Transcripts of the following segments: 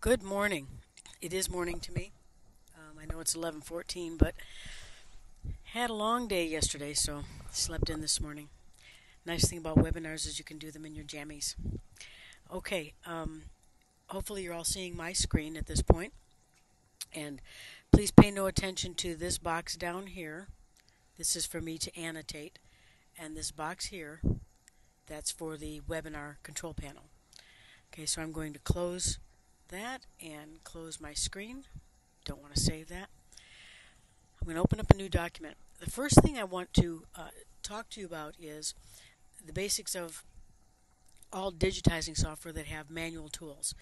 Good morning. It is morning to me. I know it's 11:14, but had a long day yesterday, so slept in this morning. Nice thing about webinars is you can do them in your jammies. Okay, hopefully you're all seeing my screen at this point, and please pay no attention to this box down here. This is for me to annotate, and this box here, that's for the webinar control panel. Okay, so I'm going to close that and close my screen. Don't want to save that. I'm going to open up a new document. The first thing I want to talk to you about is the basics of all digitizing software that have manual tools.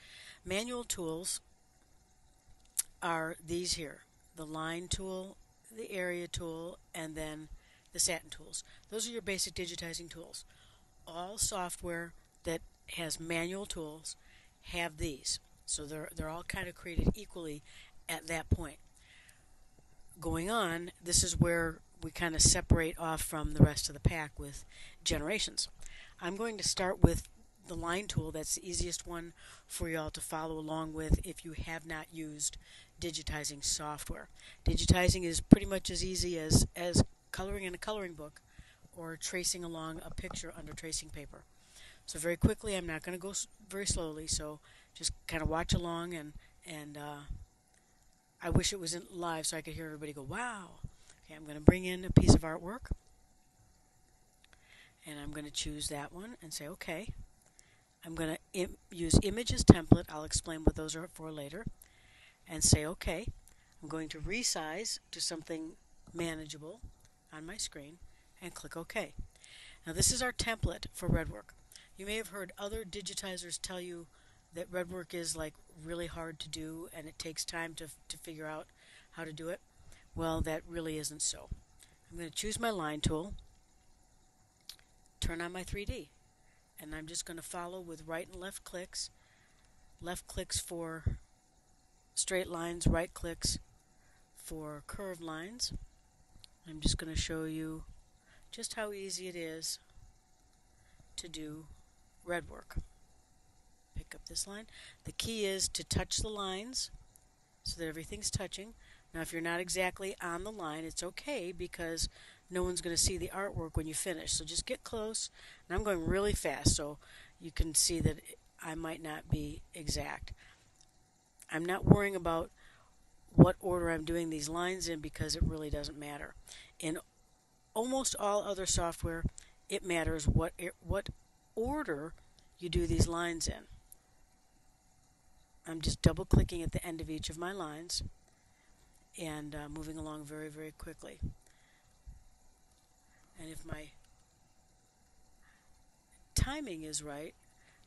Manual tools are these here: the line tool, the area tool, and then the satin tools. Those are your basic digitizing tools. All software that has manual tools have these. So they're all kind of created equally at that point. Going on, this is where we kind of separate off from the rest of the pack with generations. I'm going to start with the line tool. That's the easiest one for you all to follow along with if you have not used digitizing software. Digitizing is pretty much as easy as coloring in a coloring book or tracing along a picture under tracing paper. So very quickly, I'm not going to go very slowly, so just kind of watch along and I wish it was in live so I could hear everybody go, wow. Okay, I'm going to bring in a piece of artwork, and I'm going to choose that one and say, okay. I'm going to use image as template. I'll explain what those are for later. And say, okay. I'm going to resize to something manageable on my screen and click OK. Now this is our template for RedWork. You may have heard other digitizers tell you that RedWork is like really hard to do and it takes time to figure out how to do it. Well, that really isn't so. I'm going to choose my line tool, turn on my 3D, and I'm just going to follow with right and left clicks. Left clicks for straight lines, right clicks for curved lines. I'm just going to show you just how easy it is to do RedWork. Pick up this line. The key is to touch the lines so that everything's touching. Now if you're not exactly on the line, it's okay because no one's going to see the artwork when you finish. So just get close. And I'm going really fast so you can see that I might not be exact. I'm not worrying about what order I'm doing these lines in because it really doesn't matter. In almost all other software, it matters what order you do these lines in. I'm just double clicking at the end of each of my lines and moving along very, very quickly. And if my timing is right,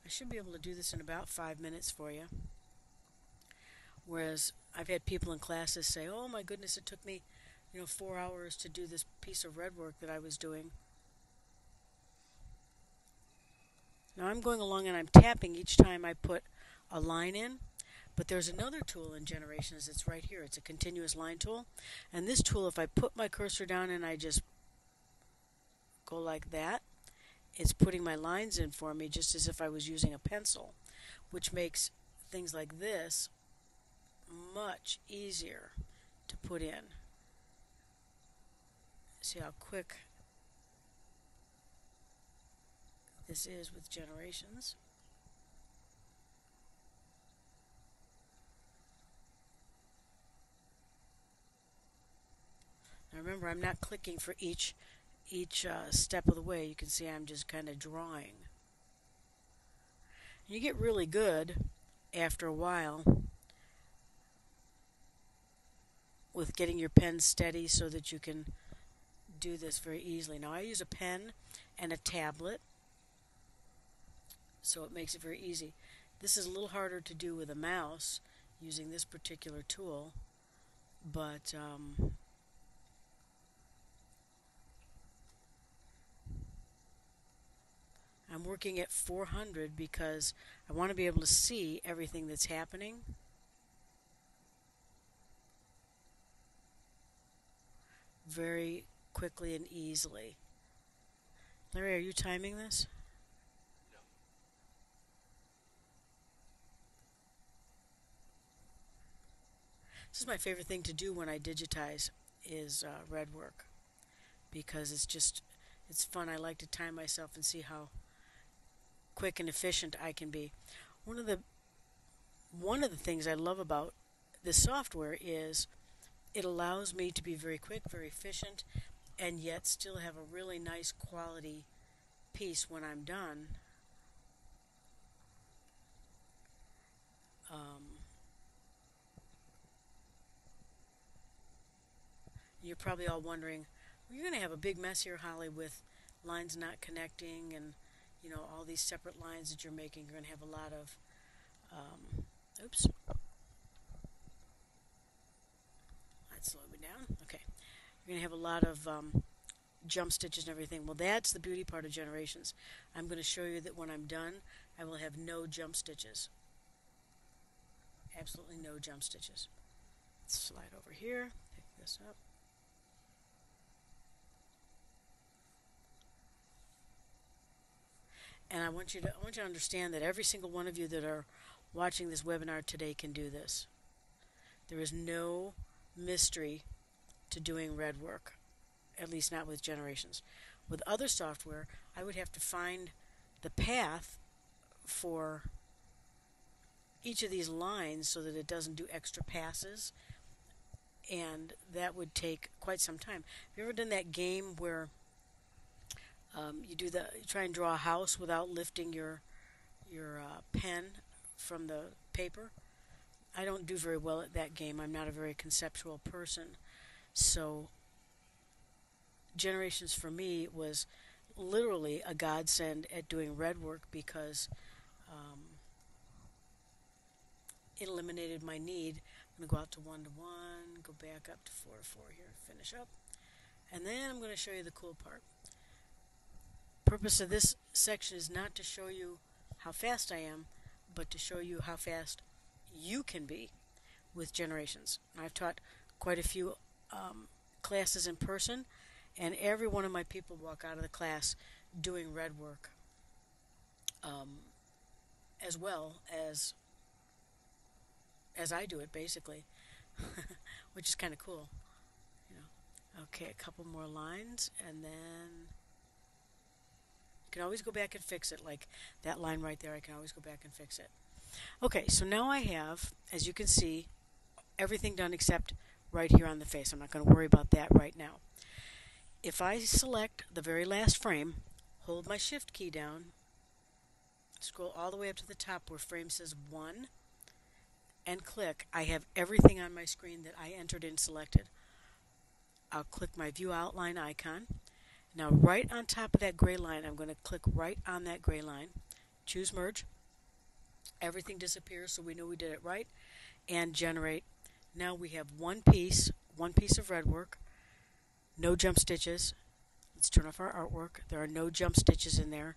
I should be able to do this in about 5 minutes for you. Whereas I've had people in classes say, oh my goodness, it took me 4 hours to do this piece of RedWork that I was doing. Now I'm going along and I'm tapping each time I put a line in. But there's another tool in Generations that's right here. It's a continuous line tool. And this tool, if I put my cursor down and I just go like that, it's putting my lines in for me just as if I was using a pencil, which makes things like this much easier to put in. See how quick this is with Generations. Now remember, I'm not clicking for each step of the way. You can see I'm just kind of drawing. You get really good after a while with getting your pen steady so that you can do this very easily. Now I use a pen and a tablet, so it makes it very easy. This is a little harder to do with a mouse using this particular tool, but I'm working at 400 because I want to be able to see everything that's happening. Very quickly and easily. Larry, are you timing this? This is my favorite thing to do when I digitize is red work because it's fun. I like to time myself and see how quick and efficient I can be. One of the one of the things I love about this software is it allows me to be very quick, very efficient, and yet still have a really nice quality piece when I'm done. Um, you're probably all wondering, well, you're going to have a big mess here, Holly, with lines not connecting and all these separate lines that you're making. You're going to have a lot of oops, that slowed me down. Okay, you're going to have a lot of jump stitches and everything. Well, that's the beauty part of Generations. I'm going to show you that when I'm done, I will have no jump stitches. Absolutely no jump stitches. Let's slide over here, pick this up. And I want you to understand that every single one of you that are watching this webinar today can do this. There is no mystery to doing red work, at least not with Generations. With other software, I would have to find the path for each of these lines so that it doesn't do extra passes, and that would take quite some time. Have you ever done that game where you try and draw a house without lifting your pen from the paper? I don't do very well at that game. I'm not a very conceptual person. So Generations for me was literally a godsend at doing red work because it eliminated my need. I'm going to go out to 1 to 1, go back up to 4 to 4 here, finish up. And then I'm going to show you the cool part. Purpose of this section is not to show you how fast I am, but to show you how fast you can be with Generations. I've taught quite a few classes in person, and every one of my people walk out of the class doing red work as well as I do it, basically, which is kind of cool. Okay, a couple more lines, and then you can always go back and fix it, like that line right there. I can always go back and fix it. Okay, so now I have, as you can see, everything done except right here on the face. I'm not going to worry about that right now. If I select the very last frame, hold my Shift key down, scroll all the way up to the top where frame says 1, and click, I have everything on my screen that I entered in selected. I'll click my View Outline icon. Now right on top of that gray line, I'm going to click right on that gray line, choose Merge. Everything disappears so we know we did it right, and Generate. Now we have one piece of red work, no jump stitches. Let's turn off our artwork. There are no jump stitches in there,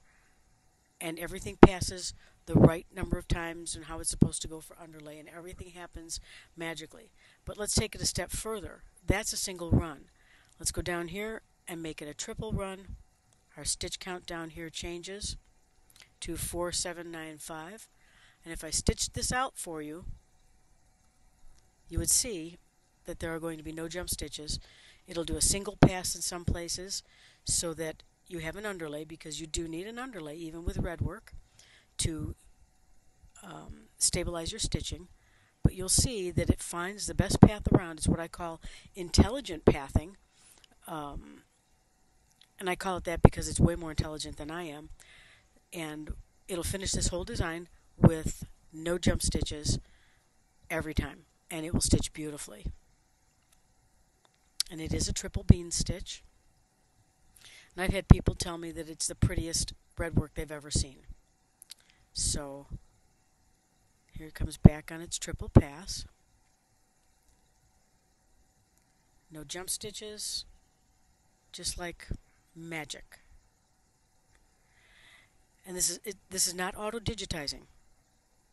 and everything passes the right number of times and how it's supposed to go for underlay, and everything happens magically. But let's take it a step further. That's a single run. Let's go down here and make it a triple run. Our stitch count down here changes to 4795. And if I stitched this out for you, you would see that there are going to be no jump stitches. It'll do a single pass in some places so that you have an underlay, because you do need an underlay even with red work to stabilize your stitching. But you'll see that it finds the best path around. It's what I call intelligent pathing. And I call it that because it's way more intelligent than I am. And it'll finish this whole design with no jump stitches every time. And it will stitch beautifully. And it is a triple bean stitch. And I've had people tell me that it's the prettiest red work they've ever seen. So here it comes back on its triple pass. No jump stitches, just like magic. And this is not auto digitizing,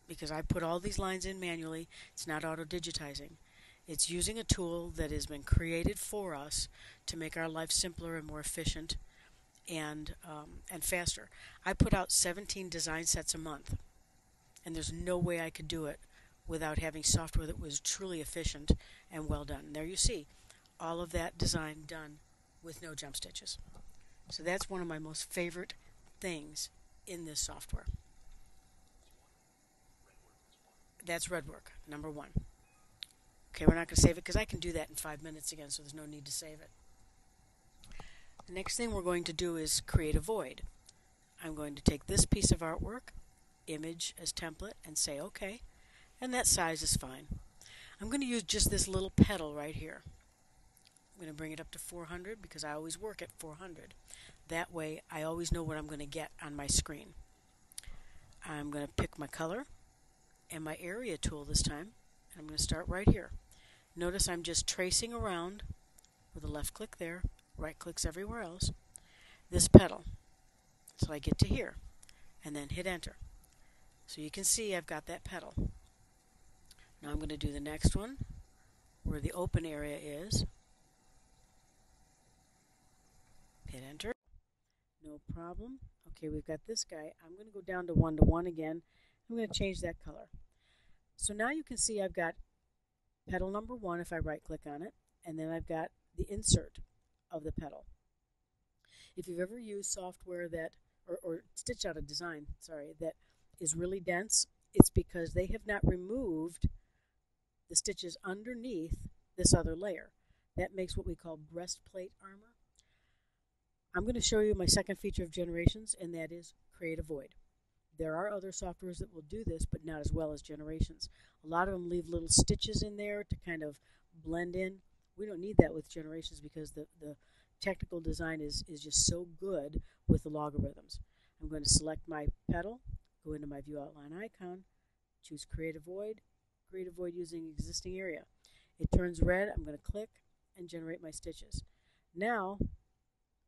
because I put all these lines in manually. It's not auto digitizing. It's using a tool that has been created for us to make our life simpler and more efficient and faster. I put out 17 design sets a month, and there's no way I could do it without having software that was truly efficient and well done. And there you see all of that design done with no jump stitches. So that's one of my most favorite things in this software. That's Redwork, number one. Okay, we're not going to save it because I can do that in 5 minutes again, so there's no need to save it. The next thing we're going to do is create a void. I'm going to take this piece of artwork, image as template, and say OK, and that size is fine. I'm going to use just this little petal right here. I'm going to bring it up to 400 because I always work at 400. That way I always know what I'm going to get on my screen. I'm going to pick my color and my area tool this time, and I'm going to start right here. Notice I'm just tracing around with a left click there, right clicks everywhere else, this petal. So I get to here, and then hit enter. So you can see I've got that petal. Now I'm going to do the next one, where the open area is. Hit enter. No problem. Okay, we've got this guy. I'm going to go down to 1 to 1 again. I'm going to change that color. So now you can see I've got petal number 1 if I right click on it, and then I've got the insert of the petal. If you've ever used software that, or stitched out a design, that is really dense, it's because they have not removed the stitches underneath this other layer. That makes what we call breastplate armor. I'm going to show you my second feature of Generations, and that is create a void. There are other softwares that will do this, but not as well as Generations. A lot of them leave little stitches in there to kind of blend in. We don't need that with Generations because the technical design is just so good with the logarithms. I'm going to select my petal, go into my View Outline icon, choose Create a Void using existing area. It turns red. I'm going to click and generate my stitches. Now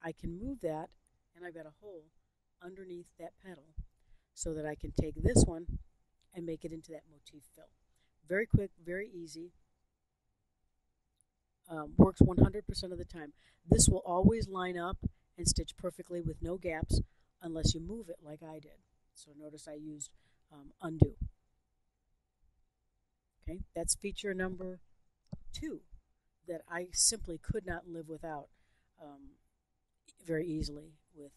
I can move that, and I've got a hole underneath that petal so that I can take this one and make it into that motif fill. Very quick, very easy. Works 100% of the time. This will always line up and stitch perfectly with no gaps unless you move it like I did. So notice I used undo. Okay, that's feature number 2 that I simply could not live without very easily with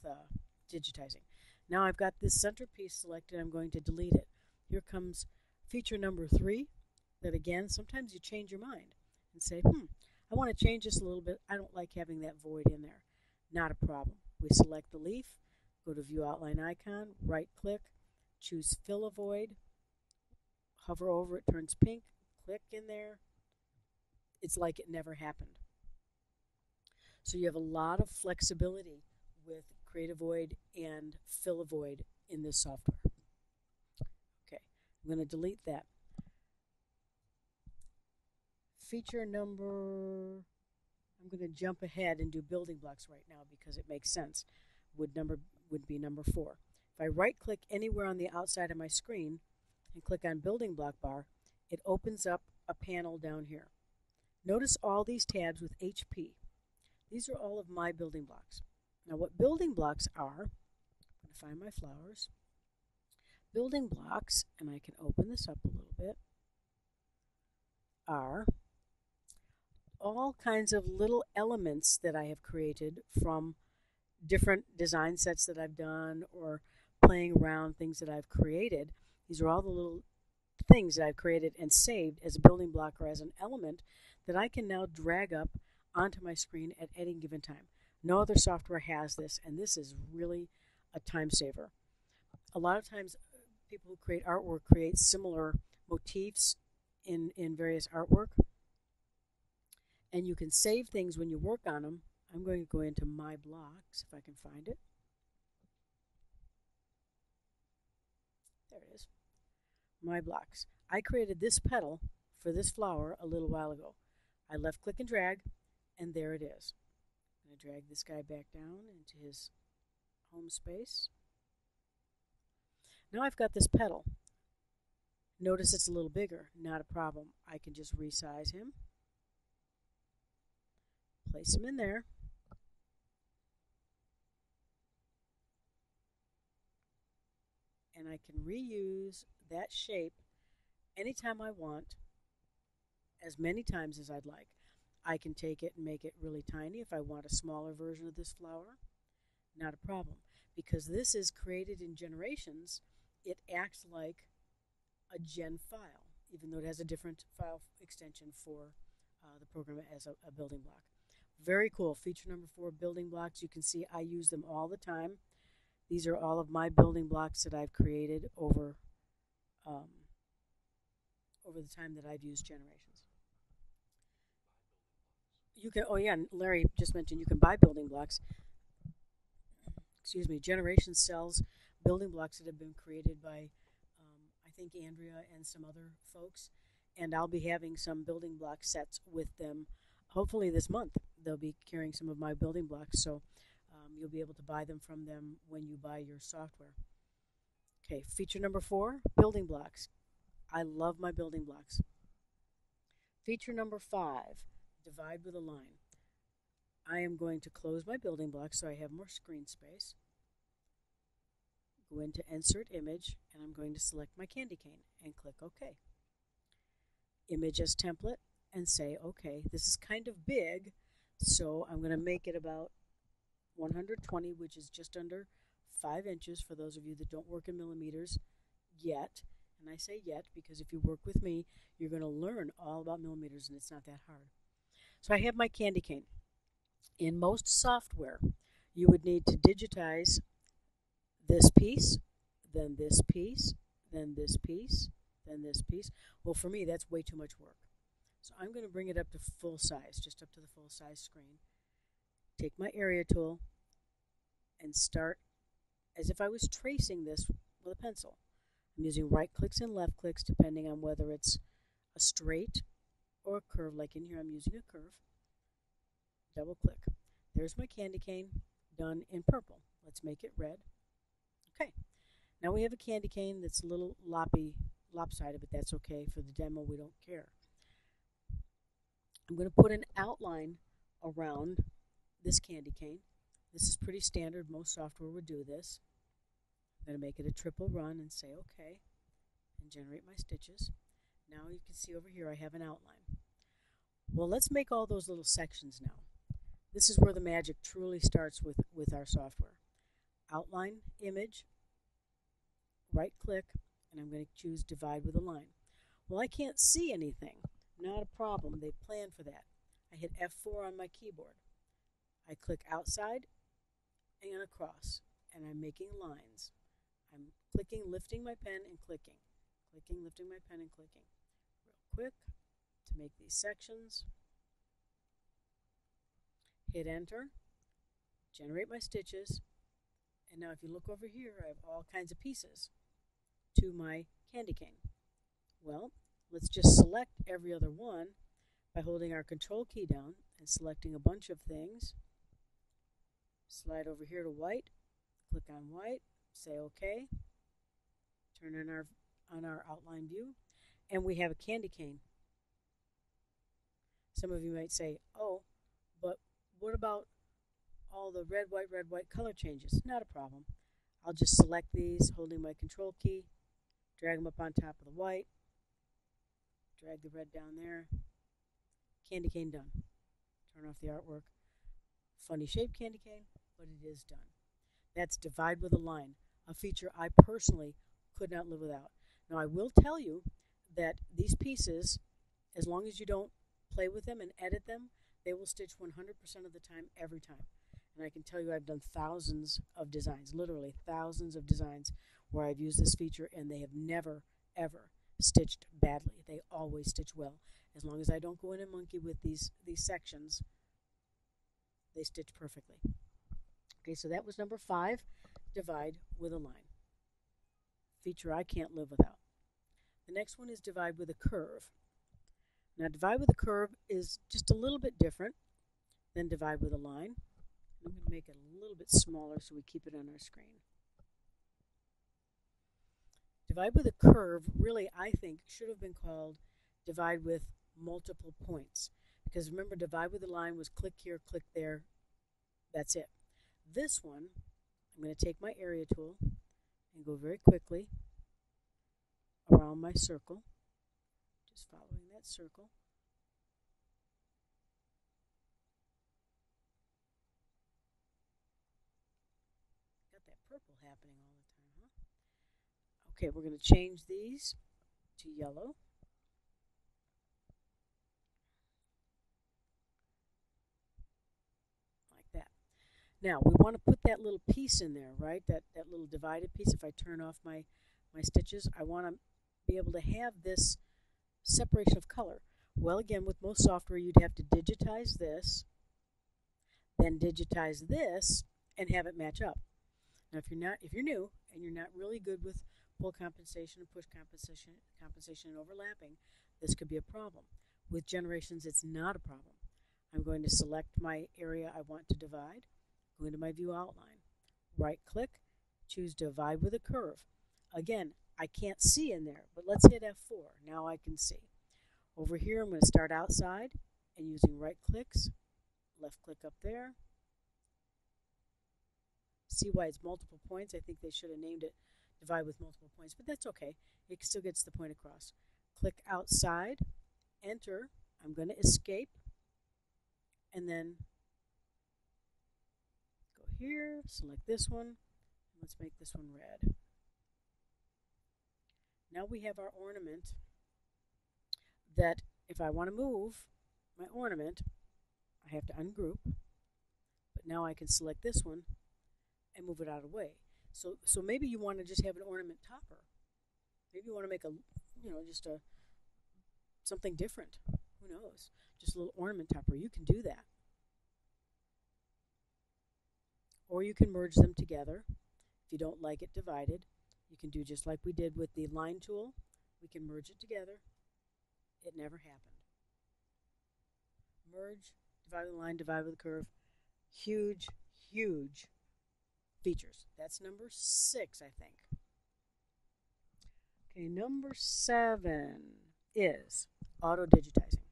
digitizing. Now I've got this centerpiece selected. I'm going to delete it. Here comes feature number 3 that, again, sometimes you change your mind and say, I want to change this a little bit. I don't like having that void in there. Not a problem. We select the leaf, go to View Outline icon, right click, choose Fill a Void, hover over it, turns pink, click in there. It's like it never happened. So you have a lot of flexibility with Create a Void and Fill a Void in this software. Okay, I'm going to delete that. Feature number, I'm going to jump ahead and do building blocks right now because it makes sense. Would be number 4. If I right click anywhere on the outside of my screen and click on building block bar, it opens up a panel down here. Notice all these tabs with HP. These are all of my building blocks. Now what building blocks are, I'm going to find my flowers. Building blocks, and I can open this up a little bit, are all kinds of little elements that I have created from different design sets that I've done or playing around things that I've created. These are all the little things that I've created and saved as a building block or as an element that I can now drag up onto my screen at any given time. No other software has this, and this is really a time saver. A lot of times people who create artwork create similar motifs in various artwork, and you can save things when you work on them. I'm going to go into My Blocks if I can find it. There it is. My Blocks. I created this petal for this flower a little while ago. I left click and drag, and there it is. I'm going to drag this guy back down into his home space. Now I've got this petal. Notice it's a little bigger. Not a problem. I can just resize him. Place him in there. And I can reuse that shape anytime I want, as many times as I'd like. I can take it and make it really tiny if I want a smaller version of this flower. Not a problem. Because this is created in generations, it acts like a gen file, even though it has a different file extension for the program as a building block. Very cool. Feature number 4, building blocks. You can see I use them all the time. These are all of my building blocks that I've created um, over the time that I've used generations. You can, oh yeah, Larry just mentioned you can buy building blocks. Excuse me, generation sells building blocks that have been created by, I think, Andrea and some other folks. And I'll be having some building block sets with them hopefully this month. They'll be carrying some of my building blocks, so you'll be able to buy them from them when you buy your software. Okay, feature number 4, building blocks. I love my building blocks. Feature number 5, divide with a line. I am going to close my building block so I have more screen space. Go into Insert Image, and I'm going to select my candy cane and click OK. Image as template and say OK. This is kind of big, so I'm going to make it about 120, which is just under 5 inches for those of you that don't work in millimeters yet. And I say yet because if you work with me, you're going to learn all about millimeters, and it's not that hard. So I have my candy cane. In most software, you would need to digitize this piece, then this piece, then this piece, then this piece. Well, for me, that's way too much work. So I'm going to bring it up to full size, just up to the full size screen. Take my area tool and start as if I was tracing this with a pencil. I'm using right clicks and left clicks depending on whether it's a straight or a curve. Like in here, I'm using a curve. Double click. There's my candy cane done in purple. Let's make it red. Okay. Now we have a candy cane that's a little lopsided, but that's okay. For the demo, we don't care. I'm going to put an outline around this candy cane. This is pretty standard. Most software would do this. I'm going to make it a triple run and say OK and generate my stitches. Now you can see over here I have an outline. Well, let's make all those little sections now. This is where the magic truly starts with our software. Outline, image, right click, and I'm going to choose divide with a line. Well, I can't see anything. Not a problem. They plan for that. I hit F4 on my keyboard. I click outside and across, and I'm making lines. I'm clicking, lifting my pen, and clicking. Clicking, lifting my pen, and clicking. Real quick to make these sections. Hit enter, generate my stitches, and now if you look over here, I have all kinds of pieces to my candy cane. Well, let's just select every other one by holding our control key down and selecting a bunch of things. Slide over here to white, click on white, say OK, turn on our outline view, and we have a candy cane. Some of you might say, oh, but what about all the red, white color changes? Not a problem. I'll just select these, holding my control key, drag them up on top of the white, drag the red down there, candy cane done. Turn off the artwork. Funny shaped candy cane, but it is done. That's divide with a line, a feature I personally could not live without. Now I will tell you that these pieces, as long as you don't play with them and edit them, they will stitch 100% of the time, every time. And I can tell you I've done thousands of designs, literally thousands of designs where I've used this feature and they have never, ever stitched badly. They always stitch well. As long as I don't go in and monkey with these sections, they stitch perfectly. Okay, so that was number 5, divide with a line. Feature I can't live without. The next one is divide with a curve. Now divide with a curve is just a little bit different than divide with a line. I'm going to make it a little bit smaller so we keep it on our screen. Divide with a curve really, I think, should have been called divide with multiple points. Because remember, divide with a line was click here, click there, that's it. This one, I'm going to take my area tool and go very quickly around my circle. Just following that circle. Got that purple happening all the time, huh? Okay, we're going to change these to yellow. Like that. Now, we want to put that little piece in there, right? That little divided piece. If I turn off my stitches, I want to be able to have this separation of color. Well, again, with most software, you'd have to digitize this, then digitize this, and have it match up. Now, if you're new and you're not really good with pull compensation and push compensation and overlapping, this could be a problem. With generations, it's not a problem. I'm going to select my area I want to divide, go into my view outline, right click, choose divide with a curve. Again, I can't see in there, but let's hit F4. Now I can see. Over here, I'm going to start outside and using right clicks, left click up there. See why it's multiple points. I think they should have named it divide with multiple points, but that's okay. It still gets the point across. Click outside, enter. I'm going to escape, and then go here, select this one, and let's make this one red. Now we have our ornament that if I want to move my ornament, I have to ungroup, but now I can select this one and move it out of the way. So maybe you want to just have an ornament topper. Maybe you want to make just something different. Who knows? Just a little ornament topper. You can do that. Or you can merge them together. If you don't like it divided, you can do just like we did with the line tool. We can merge it together. It never happened. Merge, divide with a line, divide with a curve. Huge, huge features. That's number 6, I think. Okay, number 7 is auto digitizing.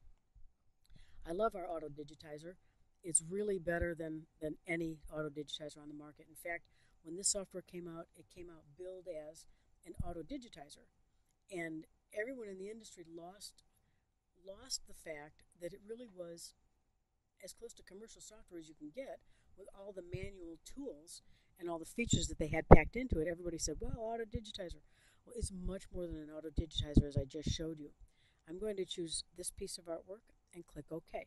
I love our auto digitizer. It's really better than any auto digitizer on the market. In fact, when this software came out, it came out billed as an auto digitizer. And everyone in the industry lost the fact that it really was as close to commercial software as you can get with all the manual tools and all the features that they had packed into it. Everybody said, well, auto digitizer. Well, it's much more than an auto digitizer, as I just showed you. I'm going to choose this piece of artwork and click OK.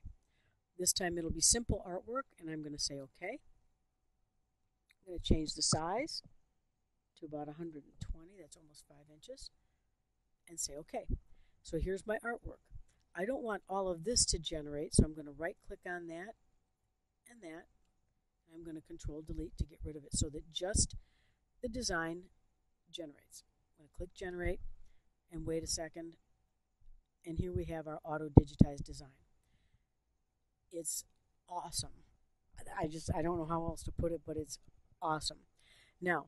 This time it'll be simple artwork, and I'm going to say OK. I'm going to change the size to about 120. That's almost 5 inches. And say OK. So here's my artwork. I don't want all of this to generate, so I'm going to right-click on that and that. And I'm going to Control-Delete to get rid of it so that just the design generates. I'm going to click Generate and wait a second. And here we have our auto-digitized design. It's awesome. I don't know how else to put it, but it's awesome. Now,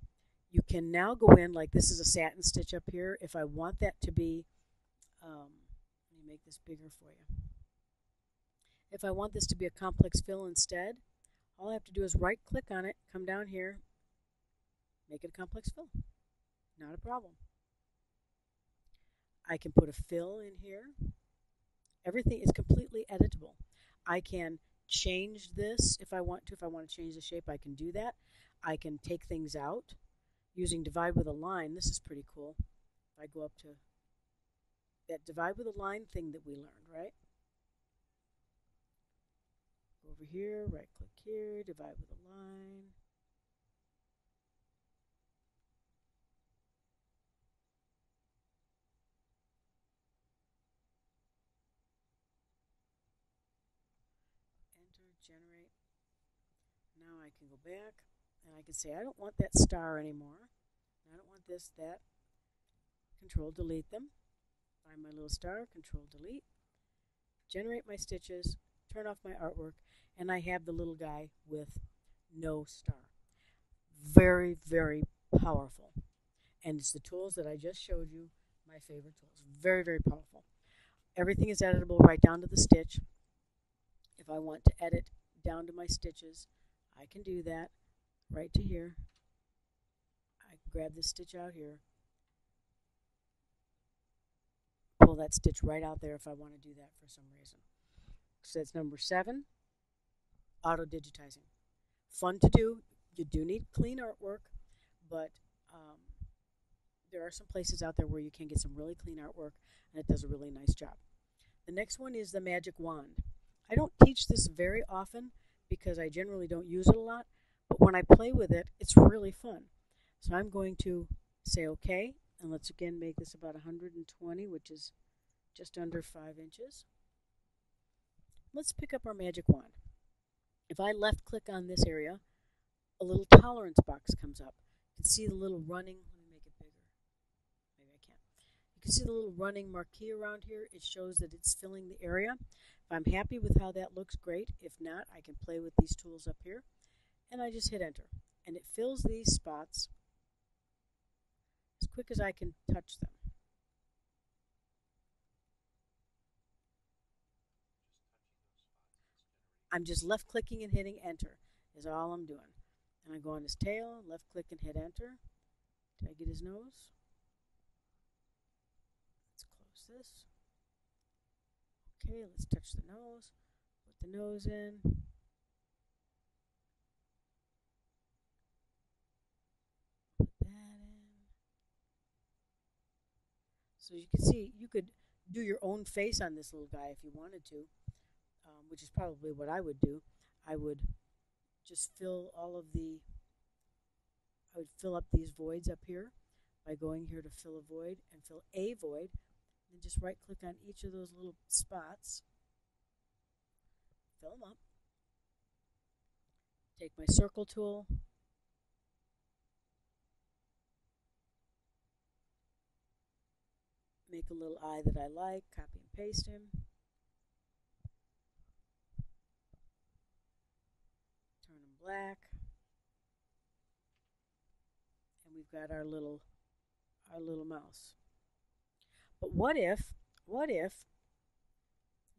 you can now go in, like this is a satin stitch up here. If I want that to be, let me make this bigger for you. If I want this to be a complex fill instead, all I have to do is right click on it, come down here, make it a complex fill. Not a problem. I can put a fill in here. Everything is completely editable. I can change this if I want to. If I want to change the shape, I can do that. I can take things out using divide with a line. This is pretty cool. If I go up to that divide with a line thing that we learned, right? Go over here, right click here, divide with a line. Enter, generate. Now I can go back and I can say I don't want that star anymore. I don't want this, that. Control delete them. Find my little star, Control delete. Generate my stitches, turn off my artwork, and I have the little guy with no star. Very, very powerful. And it's the tools that I just showed you, my favorite tools. Very, very powerful. Everything is editable right down to the stitch. If I want to edit down to my stitches, I can do that right to here. I can grab this stitch out here, pull that stitch right out there if I want to do that for some reason. So that's number 7, auto digitizing. Fun to do. You do need clean artwork, but um, there are some places out there where you can get some really clean artwork, and it does a really nice job. The next one is the magic wand. I don't teach this very often because I generally don't use it a lot, but when I play with it, it's really fun. So I'm going to say okay, and let's again make this about 120, which is just under 5 inches. Let's pick up our magic wand. If I left click on this area, a little tolerance box comes up. You can see the little running, let me make it bigger. Maybe I can't. You can see the little running marquee around here. It shows that it's filling the area. If I'm happy with how that looks, great. If not, I can play with these tools up here. And I just hit enter. And it fills these spots as quick as I can touch them. I'm just left clicking and hitting enter is all I'm doing. And I go on his tail, left click and hit enter. Did I get his nose? Let's close this. Okay, let's touch the nose. Put the nose in. Put that in. So you can see, you could do your own face on this little guy if you wanted to, which is probably what I would do. I would just fill I would fill up these voids up here by going here to fill a void and fill a void, and just right click on each of those little spots, fill them up, take my circle tool, make a little eye that I like, copy and paste him, turn him black, and we've got our little mouse. But what if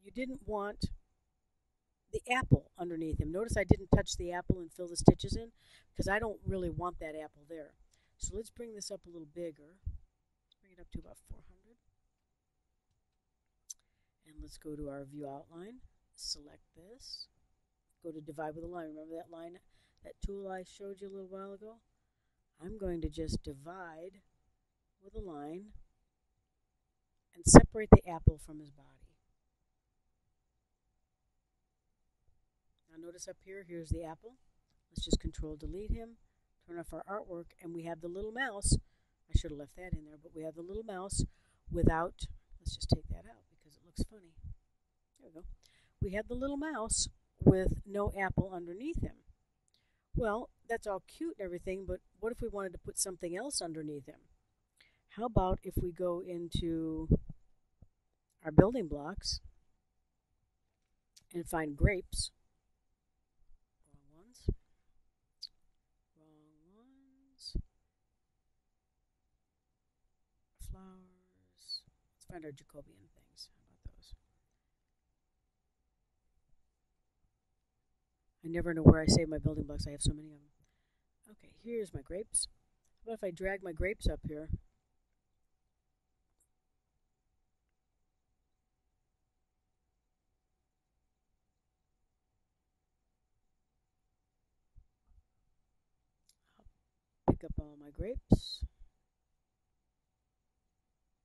you didn't want the apple underneath him? Notice I didn't touch the apple and fill the stitches in because I don't really want that apple there. So let's bring this up a little bigger. Let's bring it up to about 400. And let's go to our view outline. Select this. Go to divide with a line. Remember that line, that tool I showed you a little while ago? I'm going to just divide with a line and separate the apple from his body. Now notice up here, here's the apple. Let's just control delete him, turn off our artwork, and we have the little mouse. I should have left that in there, but we have the little mouse without, let's just take that out because it looks funny. There we go. We have the little mouse with no apple underneath him. Well, that's all cute and everything, but what if we wanted to put something else underneath him? How about if we go into our building blocks and find grapes? Flowers. Let's find our Jacobian things. How about those? I never know where I save my building blocks. I have so many of them. Okay, here's my grapes. What if I drag my grapes up here? I'll pick up all my grapes.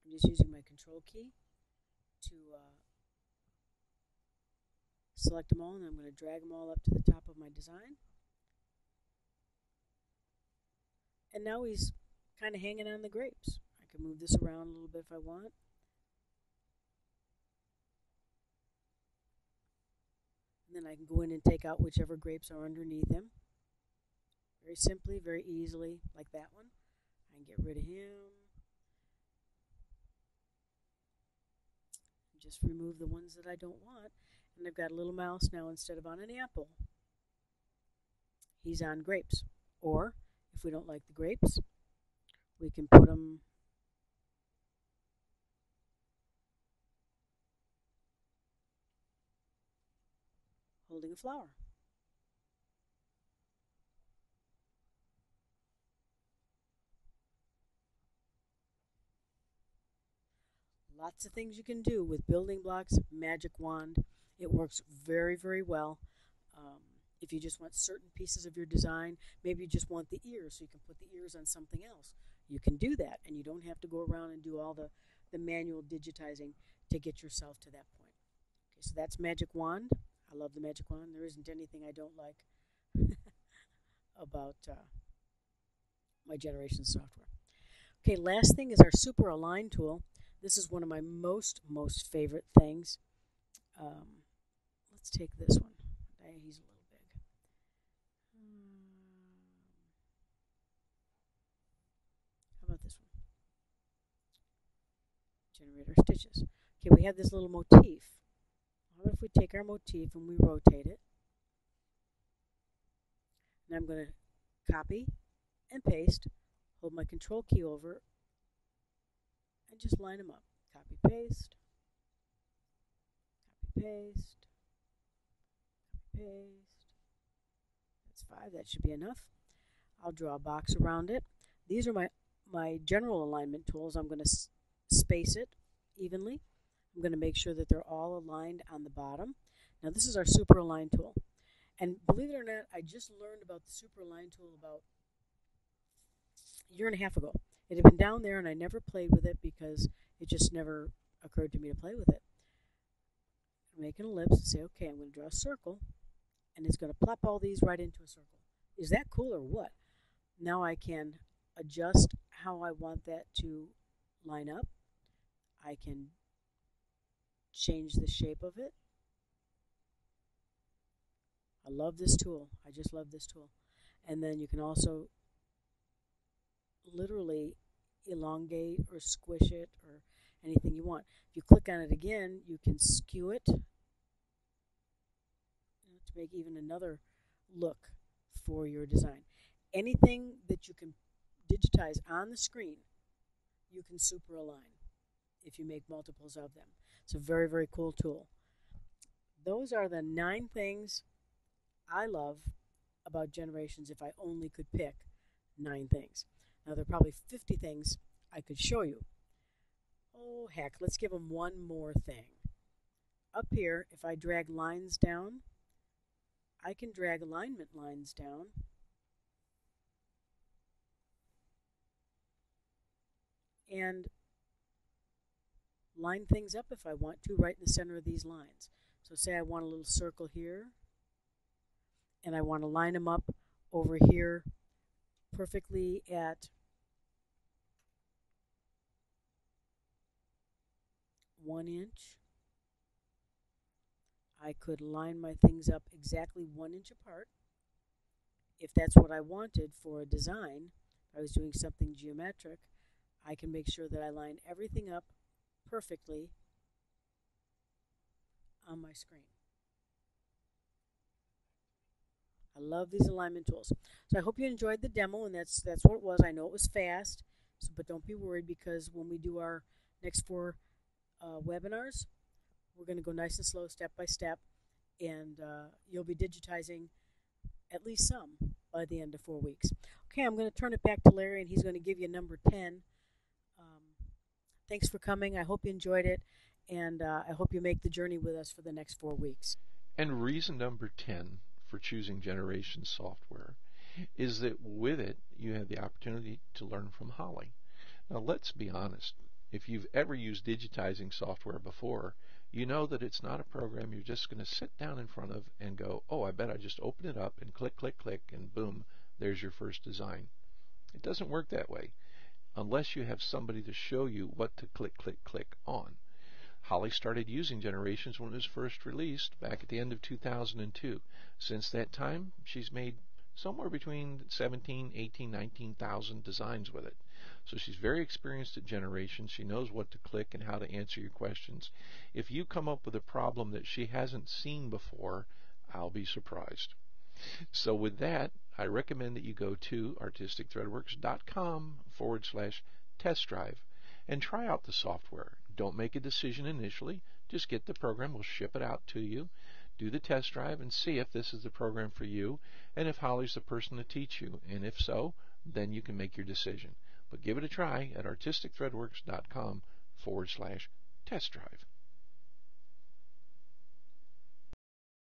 I'm just using my control key to select them all, and I'm going to drag them all up to the top of my design. And now he's kind of hanging on the grapes. I can move this around a little bit if I want. And then I can go in and take out whichever grapes are underneath him. Very simply, very easily, like that one. I can get rid of him. And just remove the ones that I don't want. And I've got a little mouse now instead of on an apple. He's on grapes. Or, if we don't like the grapes, we can put them holding a flower. Lots of things you can do with building blocks, magic wand. It works very, very well. Um, if you just want certain pieces of your design, maybe you just want the ears, so you can put the ears on something else. You can do that, and you don't have to go around and do all the manual digitizing to get yourself to that point. Okay, so that's magic wand. I love the magic wand. There isn't anything I don't like about my generation software. Okay, last thing is our super align tool. This is one of my most favorite things. Um, let's take this one. He's a little big. How about this one? Generator stitches. Okay, we have this little motif. How about if we take our motif and we rotate it? And I'm going to copy and paste, hold my control key over, and just line them up. Copy, paste, copy, paste, copy, paste. That's 5. That should be enough. I'll draw a box around it. These are my general alignment tools. I'm going to space it evenly. I'm going to make sure that they're all aligned on the bottom. Now this is our super align tool. And believe it or not, I just learned about the super align tool about a year and a half ago. It had been down there and I never played with it because it just never occurred to me to play with it. Make an ellipse and say, okay, I'm going to draw a circle, and it's going to plop all these right into a circle. Is that cool or what? Now I can adjust how I want that to line up. I can change the shape of it. I love this tool. I just love this tool. And then you can also literally elongate or squish it or anything you want. If you click on it again, you can skew it to make even another look for your design. Anything that you can digitize on the screen, you can super align if you make multiples of them. It's a very, very cool tool. Those are the 9 things I love about generations if I only could pick 9 things. Now, there are probably 50 things I could show you. Oh, heck, let's give them one more thing. Up here, if I drag lines down, I can drag alignment lines down. And line things up if I want to, right in the center of these lines. So say I want a little circle here, and I want to line them up over here perfectly at 1 inch. I could line my things up exactly 1 inch apart if that's what I wanted for a design. If I was doing something geometric, I can make sure that I line everything up perfectly on my screen. I love these alignment tools. So I hope you enjoyed the demo, and that's what it was. I know it was fast, but don't be worried, because when we do our next 4 webinars, we're going to go nice and slow, step by step, and you'll be digitizing at least some by the end of 4 weeks. Okay, I'm going to turn it back to Larry, and he's going to give you number 10. Thanks for coming. I hope you enjoyed it, and I hope you make the journey with us for the next 4 weeks. And reason number 10 for choosing generation software is that with it, you have the opportunity to learn from Holly. Now, let's be honest. If you've ever used digitizing software before, you know that it's not a program you're just going to sit down in front of and go, oh, I bet I just open it up and click, click, click, and boom, there's your first design. It doesn't work that way unless you have somebody to show you what to click, click, click on. Holly started using Generations when it was first released back at the end of 2002. Since that time, she's made somewhere between 17, 18, 19,000 designs with it. So she's very experienced at Generations. She knows what to click and how to answer your questions. If you come up with a problem that she hasn't seen before, I'll be surprised. So with that, I recommend that you go to artisticthreadworks.com/test drive and try out the software. Don't make a decision initially. Just get the program. We'll ship it out to you. Do the test drive and see if this is the program for you and if Holly's the person to teach you. And if so, then you can make your decision. But give it a try at artisticthreadworks.com/test test drive.